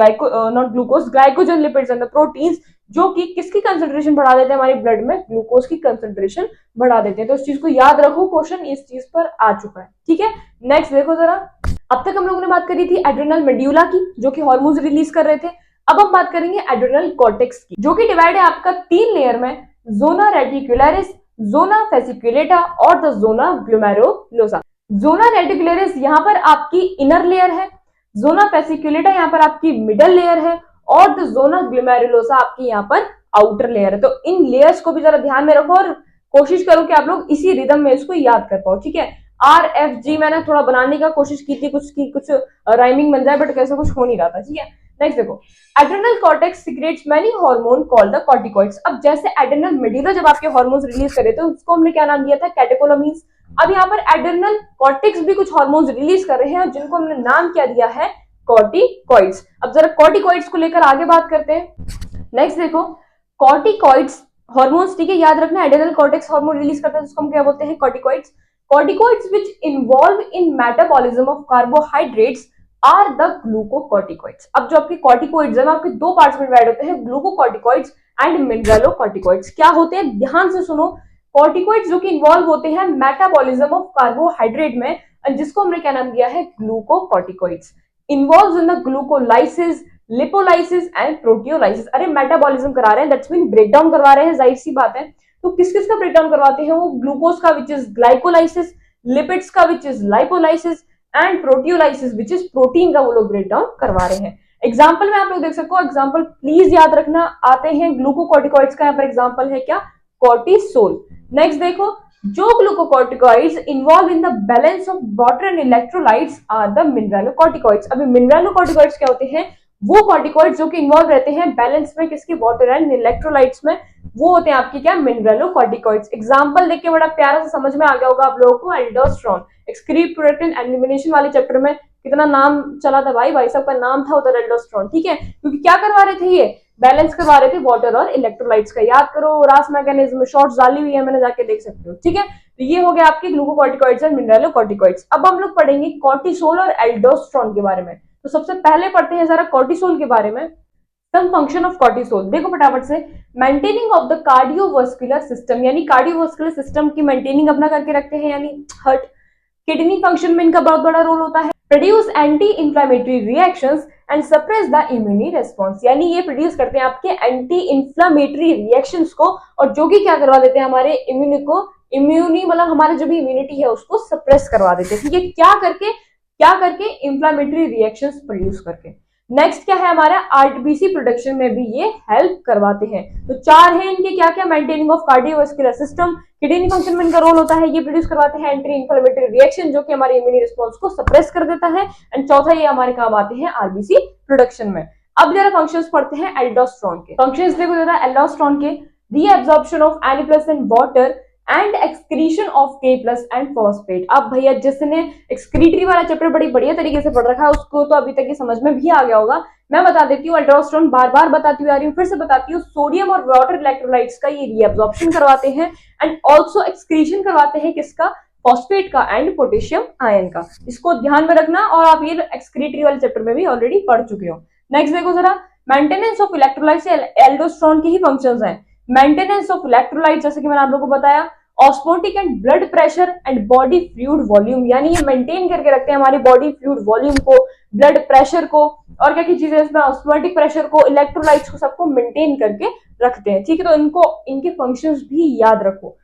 not glucose, glycogen, lipids and the proteins, जो कि किसकी कंसंट्रेशन बढ़ा देते हैं हमारे ब्लड में, ग्लूकोज की कंसंट्रेशन बढ़ा देते हैं। तो इस चीज को याद रखो, क्वेश्चन इस चीज पर आ चुका है, ठीक है। नेक्स्ट देखो जरा, अब तक हम लोगों ने बात करी थी एड्रेनल मेड्यूला की, जो कि हार्मोन्स रिलीज कर रहे थे। अब हम बात करेंगे एड्रेनल कॉर्टेक्स की, जो कि डिवाइड है आपका 3 लेयर में, जोना रेटिकुलरिस, जोना फेसिकुलेटा और the zona glomerulosa. Zona reticularis यहाँ पर आपकी इनर लेयर है, जोना फेसिकुलेटा यहाँ पर आपकी मिडल लेयर है, और द जोना ग्लोमेरुलोसा आपकी यहाँ पर आउटर लेयर है। तो इन लेयर्स को भी जरा ध्यान में रखो और कोशिश करो कि आप लोग इसी रिदम में इसको याद कर पाओ, ठीक है। RFG मैंने थोड़ा बनाने का कोशिश की थी, कुछ राइमिंग बन जाए, बट कैसे कुछ हो नहीं रहा था, ठीक है। नेक्स्ट देखो, adrenal cortex secrets many hormone called the corticoids. अब जैसे एड्रेनल मेडुला जब आपके हार्मोन्स रिलीज करे थे उसको हमने क्या नाम दिया था, कैटेकोलामीन्स। अब यहाँ पर एड्रेनल कॉर्टेक्स भी कुछ हार्मोन्स रिलीज कर रहे हैं जिनको हमने नाम क्या दिया है, कॉर्टिकॉइड्स। अब जरा कॉर्टिकॉइड्स को लेकर आगे बात करते हैं। नेक्स्ट देखो, कॉर्टिकॉइड्स हार्मोन्स, ठीक है, याद रखना, एड्रेनल कॉर्टेक्स हार्मोन रिलीज करता है जिसको हम क्या बोलते हैं, corticoids. Corticoids which involve in metabolism of carbohydrates are the glucocorticoids. अब जो आपके कॉर्टिकॉइड्स है आपके दो पार्ट्स में डिवाइड होते हैं, ग्लूकोकॉर्टिकॉइड्स एंड मिनरलोकॉर्टिकॉइड्स। क्या होते हैं, ध्यान से सुनो, कॉर्टिकॉइड्स जो कि इन्वॉल्व होते हैं मेटाबॉलिज्म ऑफ कार्बोहाइड्रेट में, जिसको हमने क्या नाम दिया है, glucocorticoids. Involves in the glycolysis, lipolysis and proteolysis. अरे मेटाबॉलिज्म करा रहे हैं, दैट्स मीन ब्रेकडाउन करवा रहे हैं, जाहिर सी बात है। तो किस किस का ब्रेकडाउन करवाते हैं वो, ग्लूकोज का विच इज ग्लाइकोलाइसिस, लिपिड्स का which is lipolysis and proteolysis which is protein का वो लोग ब्रेकडाउन करवा रहे हैं। एग्जाम्पल में आप लोग देख सकते हो, एग्जाम्पल प्लीज याद रखना आते हैं, ग्लूकोकॉर्टिकॉइड्स का यहाँ पर एग्जाम्पल है क्या, कॉर्टिसोल। नेक्स्ट देखो, जो glucocorticoids involve in the balance of water and electrolytes are the mineralocorticoids. अभी मिनरलोकॉर्टिकॉइड्स क्या होते हैं, वो कॉर्टिकॉइड्स जो कि इन्वॉल्व रहते हैं बैलेंस में, किसके, वाटर एंड इलेक्ट्रोलाइट्स में, वो होते हैं आपकी क्या, मिनरलोकॉर्टिकॉइड्स। एग्जांपल देख के बड़ा प्यारा से समझ में आ गया होगा आप लोगों को, aldosterone, excrete product and elimination वाले चैप्टर में कितना नाम चला था भाई सबका नाम था उधर एल्डोस्टेरोन, ठीक है, क्योंकि क्या करवा रहे थे, ये बैलेंस करवा रहे थे वाटर और इलेक्ट्रोलाइट्स का। याद करो, रास मैकेनिज्म शॉर्ट्स डाली हुई है मैंने, जाके देख सकते हो, ठीक है। तो ये हो गया आपके ग्लूकोकॉर्टिकॉइड्स और मिनरलोकॉर्टिकॉइड्स। अब हम लोग पढ़ेंगे कॉर्टिसोल और एल्डोस्टेरोन के बारे में। तो सबसे पहले पढ़ते हैं जरा कॉर्टिसोल के बारे में। सम फंक्शन ऑफ कॉर्टिसोल देखो फटाफट से, maintaining of the cardiovascular system, यानी कार्डियोवास्कुलर सिस्टम की मेंटेनिंग अपना करके रखते हैं, यानी हार्ट। किडनी फंक्शन में इनका बहुत बड़ा रोल होता है। Produce anti inflammatory reactions and suppress the immune response, यानी ये प्रोड्यूस करते हैं आपके एंटी इंफ्लेमेटरी रिएक्शंस को, और जो कि क्या करवा देते हैं हमारे इम्यूनी मतलब हमारे जो भी इम्यूनिटी है उसको सप्रेस करवा देते हैं, ठीक है। क्या करके इंफ्लेमेटरी रिएक्शंस प्रोड्यूस करके। नेक्स्ट क्या है हमारा, आरबीसी प्रोडक्शन में भी ये हेल्प करवाते हैं। तो चार है इनके क्या क्या, maintaining of cardiovascular system, kidney function में इनका रोल होता है, ये प्रोड्यूस करवाते हैं एंटी इंफ्लेमेटरी रिएक्शन जो कि हमारे इम्यूनी रिस्पॉन्स को सप्रेस कर देता है, एंड चौथा ये हमारे काम आते हैं आरबीसी प्रोडक्शन में। अब जरा फंक्शंस पढ़ते हैं एल्डोस्टेरोन के। फंक्शंस देखो जरा एल्डोस्टेरोन के, reabsorption of Na+ and water and excretion of K+ and phosphate. अब भैया जिसने एक्सक्रीटरी वाला चैप्टर बड़ी बढ़िया तरीके से पढ़ रखा है उसको तो अभी तक ये समझ में भी आ गया होगा। मैं बता देती हूँ, एल्डोस्टेरोन बार बार बताती हुई आ रही हूँ, फिर से बताती हूँ, सोडियम और वाटर इलेक्ट्रोलाइट्स का ये रीअब्जॉर्प्शन करवाते हैं एंड ऑल्सो एक्सक्रीशन करवाते हैं किसका, फॉस्फेट का एंड पोटेशियम आयन का। इसको ध्यान में रखना, और आप ये एक्सक्रीटरी वाले चैप्टर में भी ऑलरेडी पढ़ चुके हो। नेक्स्ट देखो जरा, मेंटेनेंस ऑफ इलेक्ट्रोलाइट्स एल्डोस्टेरोन के ही फंक्शंस हैं। मेंटेनेंस ऑफ इलेक्ट्रोलाइट्स, जैसे कि मैंने आप लोगों को बताया, osmotic and blood pressure and body fluid volume, यानी ये मेंटेन करके रखते हैं हमारी बॉडी फ्लूइड वॉल्यूम को, ब्लड प्रेशर को, और क्या क्या चीजें इसमें, ऑस्मोटिक प्रेशर को, इलेक्ट्रोलाइट्स को, सबको मेंटेन करके रखते हैं, ठीक है। तो इनको इनके फंक्शंस भी याद रखो।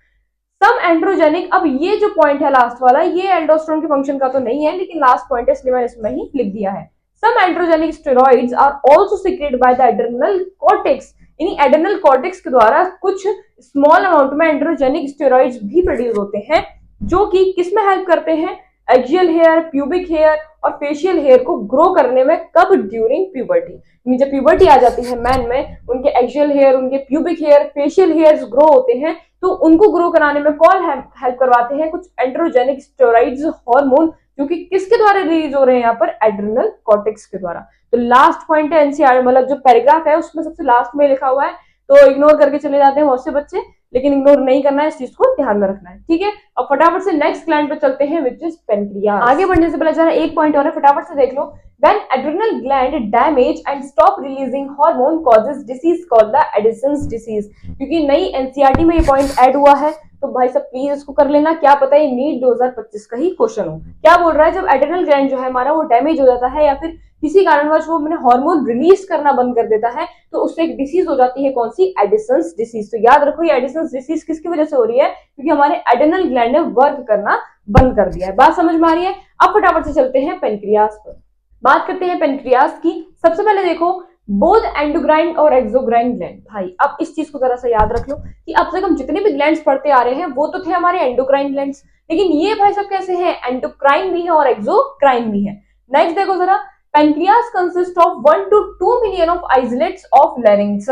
सम एंड्रोजेनिक, अब ये जो पॉइंट है लास्ट वाला, ये एल्डोस्टेरोन के फंक्शन का तो नहीं है, लेकिन लास्ट पॉइंट है इसलिए मैंने इसमें ही लिख दिया है। Some androgenic steroids are also secreted by the adrenal cortex, यानी एड्रेनल कॉर्टेक्स के द्वारा कुछ स्मॉल अमाउंट में एंड्रोजेनिक स्टेरॉइड्स भी प्रोड्यूस होते हैं, जो कि किसमें हेल्प करते हैं, एक्सियल हेयर, प्यूबिक हेयर और फेशियल हेयर को ग्रो करने में। कब? ड्यूरिंग प्यूबर्टी, जब प्यूबर्टी आ जाती है मैन में, उनके एक्सियल हेयर, उनके pubic hair, facial hairs grow होते हैं, तो उनको ग्रो कराने में कौन हेल्प करवाते हैं? कुछ एंड्रोजेनिक स्टेरॉइड्स हार्मोन, जो कि किसके द्वारा रिलीज हो रहे हैं यहाँ पर? एड्रेनल कॉर्टेक्स के द्वारा। तो लास्ट पॉइंट है एनसीआर, मतलब जो पैराग्राफ है उसमें सबसे लास्ट में लिखा हुआ है, तो इग्नोर करके चले जाते हैं बहुत से बच्चे, लेकिन इग्नोर नहीं करना है, इस चीज को ध्यान में रखना है, ठीक है। अब फटाफट से नेक्स्ट ग्लैंड पे चलते हैं, विच इज पेनक्रियास। आगे बढ़ने से पहले जरा एक पॉइंट और है, फटाफट से देख लो। When adrenal gland damage and stop releasing hormone causes disease called the Addison's disease। क्योंकि नई एनसीईआरटी में ये पॉइंट ऐड हुआ है, तो भाई सब प्लीज इसको कर लेना, क्या पता है नीट 2025 का ही क्वेश्चन हो। क्या बोल रहा है? जब एड्रेनल ग्लैंड जो है हमारा वो डैमेज हो जाता है, या फिर किसी कारणवश वो मैंने हार्मोन रिलीज करना बंद कर देता है, तो उससे एक डिसीज हो जाती है, कौन सी? Edison's disease. तो याद रखो, ये एडिसन्स डिसीज किसकी वजह से हो रही है? क्योंकि हमारे एड्रेनल ग्लैंड ने वर्क करना बंद कर दिया है। बात समझ में आ रही है? अब फटाफट से चलते हैं पेनक्रियास पर, बात करते हैं पेनक्रियास की। सबसे पहले देखो, बोथ एंडोक्राइन और एक्सोक्राइन ग्लैंड। भाई अब इस चीज को जरा सा याद रख लो कि अब तक हम जितने भी ग्लैंड्स पढ़ते आ रहे हैं वो तो थे हमारे एंडोक्राइन ग्लैंड्स, लेकिन ये भाई सब कैसे हैं? एंडोक्राइन भी है और एक्सोक्राइन भी है। नेक्स्ट देखो जरा, pancreas consist of 1 to 2 million of islets of Langerhans,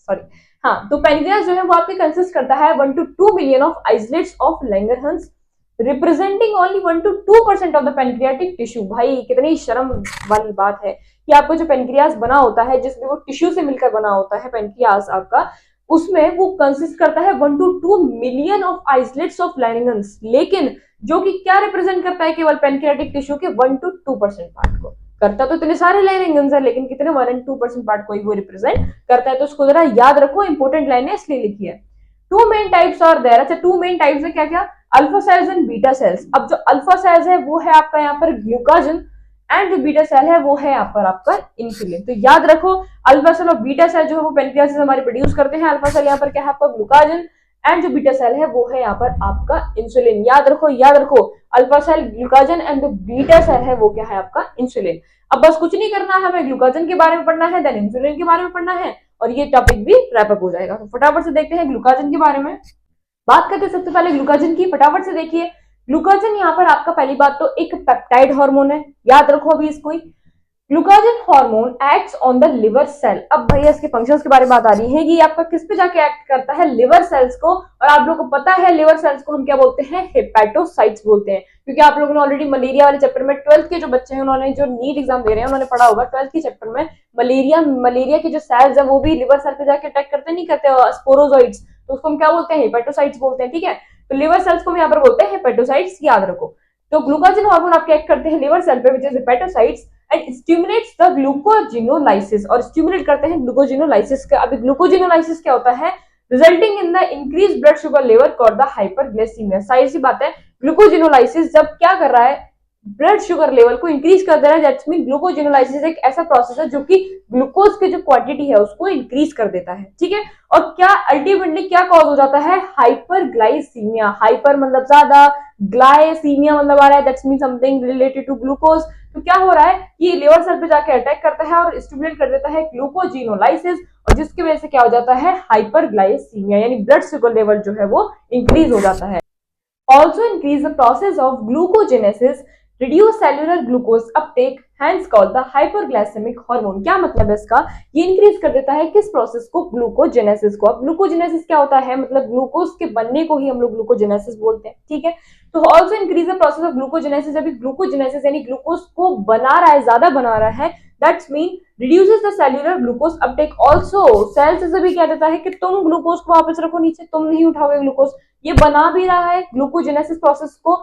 sorry, हाँ, तो पेनक्रियास जो है वो आपके कंसिस्ट करता है 1 to 2 million of islets of Langerhans, representing only 1 to 2% of the pancreatic tissue. भाई कितनी शर्म वाली बात है कि आपका जो पेनक्रियास बना होता है, जिसमें वो टिश्यू से मिलकर बना होता है पेनक्रियास आपका, उसमें वो कंसिस्ट करता है 1 to 2 million of islets of Langerhans, लेकिन जो कि क्या रिप्रेजेंट करता है? केवल पेनक्रियाटिक टिश्यू के 1 to 2% पार्ट को। करता तो इतने सारे लैंगरहंस है, लेकिन कितने? 1 and 2% पार्ट को ही वो रिप्रेजेंट करता है। तो उसको जरा याद रखो, इंपॉर्टेंट लाइन है इसलिए लिखी है। 2 मेन टाइप्स आर देयर। अच्छा, 2 मेन टाइप्स है क्या क्या? Alpha cells and beta cells. अब जो अल्फा सेल्स है वो है आपका यहाँ पर ग्लूकाजन, एंड जो बीटा सेल है वो है यहाँ पर आपका इंसुलिन। तो याद रखो, अल्फा सेल और बीटा सेल जो है वो पेनक्रियास से हमारे प्रोड्यूस करते हैं। अल्फा सेल यहाँ पर क्या है आपका? ग्लूकाजन, एंड जो बीटा सेल है वो है यहाँ पर आपका इंसुलिन। याद रखो, याद रखो, अल्फा सेल ग्लूकाजन एंड जो बीटा सेल है वो क्या है आपका? इंसुलिन। अब बस कुछ नहीं करना है, हमें ग्लूकाजन के बारे में पढ़ना है, देन इंसुलिन के बारे में पढ़ना है, और ये टॉपिक भी रैप अप हो जाएगा। तो फटाफट से देखते हैं ग्लूकाजन के बारे में। बात करते हैं सबसे पहले ग्लूकाजन की। फटाफट से देखिए, ग्लूकाजन यहाँ पर आपका पहली बात तो एक पेप्टाइड हार्मोन है, याद रखो अभी इसको ही। Glucagon hormone acts on the liver cell. अब भैया इसके फंक्शंस के बारे में बात आ रही है कि आपका किस पे जाके एक्ट करता है? लिवर सेल्स को। और आप लोगों को पता है लिवर सेल्स को हम क्या बोलते हैं? हेपेटोसाइट्स बोलते हैं, क्योंकि आप लोगों ने ऑलरेडी मलेरिया वाले चैप्टर में 12th के जो बच्चे हैं उन्होंने जो नीट एग्जाम दे रहे हैं उन्होंने पढ़ा होगा 12th के चैप्टर में, मलेरिया के जो सेल्स है वो भी लिवर सेल पे जाके अटैक करते नहीं करते? स्पोरोजोइड्स, तो उसको हम क्या बोलते हैं? हेपेटोसाइट्स बोलते हैं, ठीक है। तो लिवर सेल्स को हम यहाँ पर बोलते हैं हेपेटोसाइट्स, याद रखो। तो ग्लूकाजन हार्मोन आपके एक्ट करते हैं लिवर सेल पे, which is hepatocytes, and stimulates the glycogenolysis, और स्टिमुलेट करते हैं ग्लूकोजिनोलाइसिस का। अभी ग्लूकोजिनोलाइसिस क्या होता है? Resulting in the increase blood sugar level called the hyperglycaemia. सारी सी बात है, ग्लूकोजिनोलाइसिस जब क्या कर रहा है? ब्लड शुगर लेवल को इंक्रीज कर दे रहा है। दैट्स मीन ग्लूकोजिनोलाइसिस एक ऐसा प्रोसेस है जो कि ग्लूकोज की जो क्वांटिटी है उसको इंक्रीज कर देता है, ठीक है। और क्या अल्टीमेटली क्या कॉज हो जाता है? हाइपरग्लाइसीमिया। हाइपर मतलब ज्यादा, ग्लाइसीमिया मतलब आ रहा है, that's mean something related to glucose. तो क्या हो रहा है? ये लिवर सेल पे जाके अटैक करता है और स्टिमुलेट कर देता है ग्लूकोजिनोलाइसिस, और जिसकी वजह से क्या हो जाता है? हाइपरग्लाइसीमिया, यानी ब्लड शुगर लेवल जो है वो इंक्रीज हो जाता है। Also increase the process of glucogenesis, reduce cellular glucose uptake, hence called the hyperglycemic hormone। क्या मतलब है इसका? ये इंक्रीज कर देता है किस प्रोसेस को? ग्लूकोजेनेसिस को। अब ग्लूकोजेनेसिस क्या होता है? मतलब ग्लूकोज के बनने को ही हम लोग ग्लूकोजेनेसिस बोलते हैं, ठीक है। तो also increase the process of glucogenesis. अभी ग्लूकोजेनेसिस यानी ग्लूकोज को बना रहा है, ज्यादा बना रहा है, that's mean reduces the cellular glucose uptake also। Cell से भी क्या देता है कि तुम ग्लूकोज को वापस रखो नीचे, तुम नहीं उठाओगे ग्लूकोज। ये बना भी रहा है, ग्लूकोजेनेसिस प्रोसेस को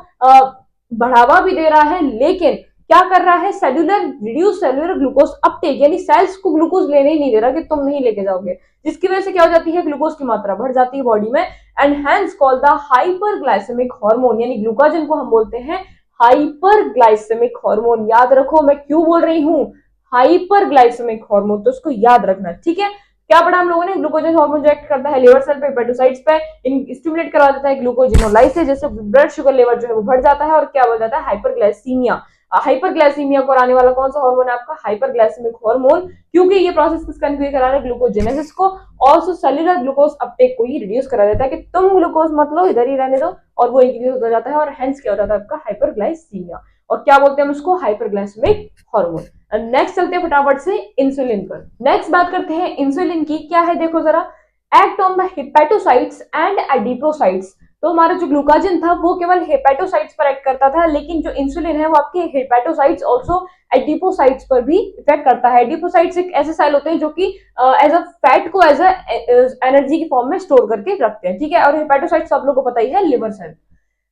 बढ़ावा भी दे रहा है, लेकिन क्या कर रहा है? रिड्यूस सेलुलर ग्लूकोज अपटेक, यानी सेल्स को ग्लूकोज लेने ही नहीं दे रहा कि तुम नहीं लेके जाओगे, जिसकी वजह से क्या हो जाती है? ग्लूकोज की मात्रा बढ़ जाती है बॉडी में, and hence called the hyperglycaemic hormone. यानी ग्लूकोजन को हम बोलते हैं हाइपरग्लाइसेमिक हार्मोन। याद रखो मैं क्यों बोल रही हूँ हाइपरग्लाइसेमिक हार्मोन, तो उसको याद रखना, ठीक है। क्या पढ़ा हम लोगों ने, ग्लूकोजन हार्मोन जो एक्ट करता है लिवर सेल पे, हेपेटोसाइट्स पे, स्टिमुलेट करवा देता है ग्लूकोजिनोलाइसिस, जैसे ब्लड शुगर लेवल जो है वो बढ़ जाता है और क्या हो जाता है, हाइपरग्लाइसीमिया। हाइपरग्लाइसीमिया को आने वाला कौन सा हार्मोन है आपका, हाइपरग्लाइसेमिक हार्मोन, क्योंकि ये प्रोसेस किसका इनक्रीज करा रहा है, ग्लूकोजेनेसिस को। ऑल्सो सेल्युलर ग्लूकोज अपटेक को ही रिड्यूस करा देता है कि तुम ग्लूकोज मत लो, इधर ही रहने दो, और वो इंक्रीज होता जाता है और हेंस क्या हो जाता है आपका, हाइपरग्लाइसीमिया। और क्या बोलते हैं हम उसको, हाइपरग्लाइसेमिक हार्मोन। नेक्स्ट चलते हैं फटाफट से इंसुलिन पर। नेक्स्ट बात करते हैं इंसुलिन की, क्या है देखो जरा, act on the hepatocytes and adipocytes. तो हमारा जो ग्लूकाजिन था वो केवल हेपेटोसाइट्स पर एक्ट करता था, लेकिन जो इंसुलिन है वो आपके हेपेटोसाइट्स ऑल्सो एडिपोसाइट्स पर भी इफेक्ट करता है। एडिपोसाइट्स एक ऐसे सेल होते हैं जो कि एज अ फैट को एज अ एनर्जी की फॉर्म में स्टोर करके रखते हैं, ठीक है। और हेपेटोसाइट्स आप लोगों को पता ही है, liver cell.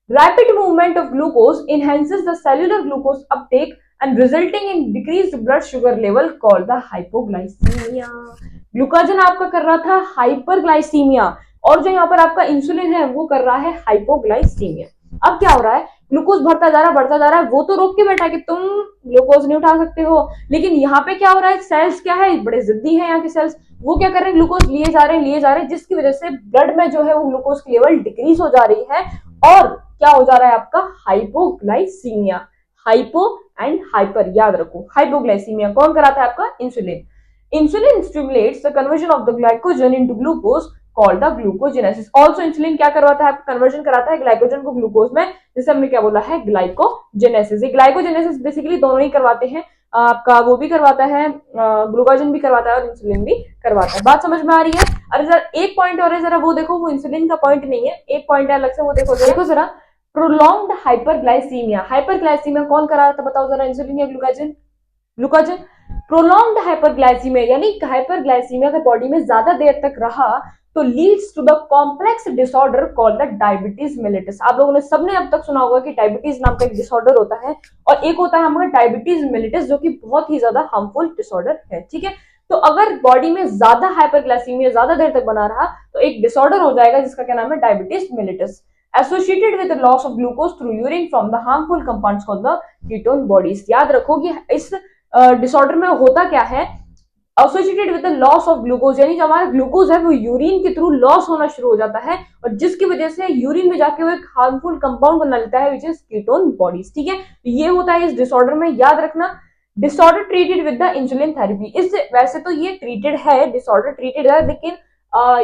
Rapid movement of glucose enhances the cellular glucose uptake and resulting in decreased blood sugar level called the hypoglycemia. ग्लूकाजन आपका कर रहा था हाइपरग्लाइसीमिया और जो यहाँ पर आपका इंसुलिन है वो कर रहा है हाइपोग्लाइसीमिया। अब क्या हो रहा है, ग्लूकोज बढ़ता जा रहा है बढ़ता जा रहा है, वो तो रोक के बैठा है कि तुम ग्लूकोज नहीं उठा सकते हो, लेकिन यहाँ पे क्या हो रहा है, सेल्स क्या है, बड़े जिद्दी है यहाँ के सेल्स, वो क्या कर रहे हैं, ग्लूकोज लिए जा रहे हैं लिए जा रहे हैं, जिसकी वजह से ब्लड में जो है वो ग्लूकोज की लेवल डिक्रीज हो जा रही है और क्या हो जा रहा है आपका, हाइपोग्लाइसीमिया। हाइपो एंड हाइपर याद रखो, हाइपोग्लाइसीमिया कौन कराता है आपका, insulin. Insulin stimulates the conversion of the glycogen into glucose called the glucogenesis. Also insulin क्या करवाता है आपका, कन्वर्जन कराता है ग्लाइकोजन को ग्लूकोज में, जिसे हमने क्या बोला है, ग्लाइकोजेनेसिस। ये ग्लाइकोजेनेसिस बेसिकली दोनों ही करवाते हैं आपका, वो भी करवाता है ग्लूकोजन भी करवाता है और इंसुलिन भी करवाता है। बात समझ में आ रही है। अरे जरा एक पॉइंट और है, जरा वो देखो, वो इंसुलिन का पॉइंट नहीं है, एक पॉइंट है अलग से, वो देखो जरा, प्रोलॉन्ग्ड हाइपरग्लाइसीमिया। हाइपरग्लाइसीमिया कौन करा रहा था बताओ जरा, इंसुलिन या ग्लूकाजन, ग्लूकाजन। प्रोलॉन्ग्ड हाइपरग्लाइसीमिया यानी हाइपरग्लाइसीमिया अगर बॉडी में ज्यादा देर तक रहा तो leads to the complex disorder called the diabetes mellitus. आप लोगों ने सबने अब तक सुना होगा कि डायबिटीज नाम का एक डिसऑर्डर होता है और एक होता है हमारा डायबिटीज मेलिटस, जो कि बहुत ही ज्यादा हार्मफुल डिसऑर्डर है, ठीक है। तो अगर बॉडी में ज्यादा हाइपरग्लाइसीमिया ज्यादा देर तक बना रहा तो एक डिसऑर्डर हो जाएगा जिसका क्या नाम है, diabetes mellitus, associated with the loss of glucose through urine from the harmful compounds called the ketone bodies. याद रखो कि इस डिसऑर्डर में होता क्या है, associated with the loss of glucose, यानी जो हमारा ग्लूकोज है वो यूरिन के थ्रू लॉस होना शुरू हो जाता है और जिसकी वजह से यूरिन में जाके वो एक हार्मफुल कंपाउंड बना लेता है विच इज कीटोन बॉडीज, ठीक है। ये होता है इस डिसऑर्डर में, याद रखना। Disorder treated with the insulin therapy, इस वैसे तो ये ट्रीटेड है, डिसऑर्डर ट्रीटेड है, लेकिन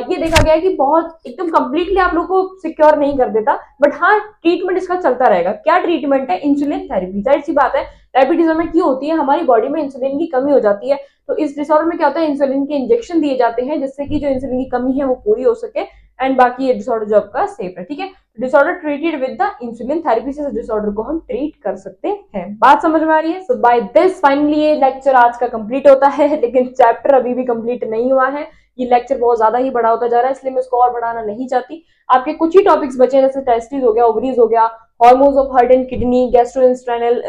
ये देखा गया है कि बहुत एकदम कंप्लीटली आप लोग को सिक्योर नहीं कर देता, बट हाँ ट्रीटमेंट इसका चलता रहेगा। क्या ट्रीटमेंट है, इंसुलिन थेरेपी। जाहिर सी बात है, डायबिटीज में क्यों होती है, हमारी बॉडी में इंसुलिन की कमी हो जाती है, तो इस डिसऑर्डर में क्या होता है, इंसुलिन के इंजेक्शन दिए जाते हैं जिससे कि जो इंसुलिन की कमी है वो पूरी हो सके एंड बाकी ये डिसऑर्डर जो आपका सेफ है, ठीक है। Disorder treated with the insulin therapy से डिसऑर्डर को हम ट्रीट कर सकते हैं। बात समझ में आ रही है। सो बाय दिस फाइनली ये लेक्चर आज का कंप्लीट होता है, लेकिन चैप्टर अभी भी कंप्लीट नहीं हुआ है। ये लेक्चर बहुत ज्यादा ही बड़ा होता जा रहा है, इसलिए मैं इसको और बढ़ाना नहीं चाहती। आपके कुछ ही टॉपिक्स बचे हैं, जैसे टेस्टिस हो गया, ओवरीज हो गया, hormones of heart and kidney, gastrointestinal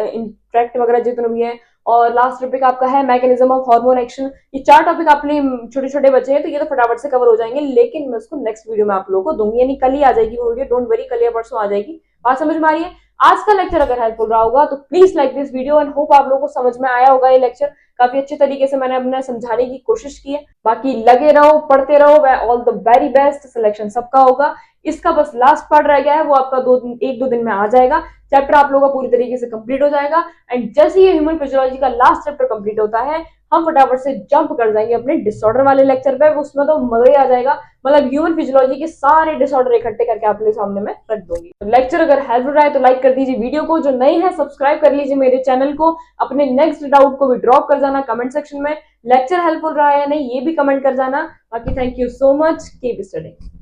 tract वगैरह जितने भी हैं, और लास्ट टॉपिक आपका है मैकेनिज्म ऑफ हार्मोन एक्शन। ये 4 टॉपिक आपने छोटे छोटे बचे हैं, तो ये तो फटाफट से कवर हो जाएंगे, लेकिन मैं उसको नेक्स्ट वीडियो में आप लोगों को दूंगी, यानी कल ही आ जाएगी वो वीडियो, डोंट वरी, कल या परसों आ जाएगी। बात समझ में आ रही है। आज का लेक्चर अगर हेल्पफुल रहा होगा तो please like this video and hope आप लोगों को समझ में आया होगा। ये लेक्चर काफी अच्छे तरीके से मैंने अपने समझाने की कोशिश की है। बाकी लगे रहो, पढ़ते रहो, all the very best. Selection सबका होगा, इसका बस लास्ट पार्ट रह गया है, वो आपका 1-2 दिन में आ जाएगा। चैप्टर आप लोगों का पूरी तरीके से कंप्लीट हो जाएगा एंड जैसे ही ह्यूमन फिजियोलॉजी का लास्ट चैप्टर कंप्लीट होता है हम फटाफट से जंप कर जाएंगे अपने डिसऑर्डर वाले लेक्चर पे। उसमें तो मजा ही आ जाएगा, मतलब ह्यूमन फिजियोलॉजी के सारे डिसऑर्डर इकट्ठे करके आपके सामने में रख दूंगी। तो लेक्चर अगर हेल्पफुल रहा है तो लाइक कर दीजिए वीडियो को, जो नए हैं सब्सक्राइब कर लीजिए मेरे चैनल को, अपने नेक्स्ट डाउट को भी ड्रॉप कर जाना कमेंट सेक्शन में। लेक्चर हेल्पफुल रहा है या नहीं ये भी कमेंट कर जाना। बाकी thank you so much, keep studying.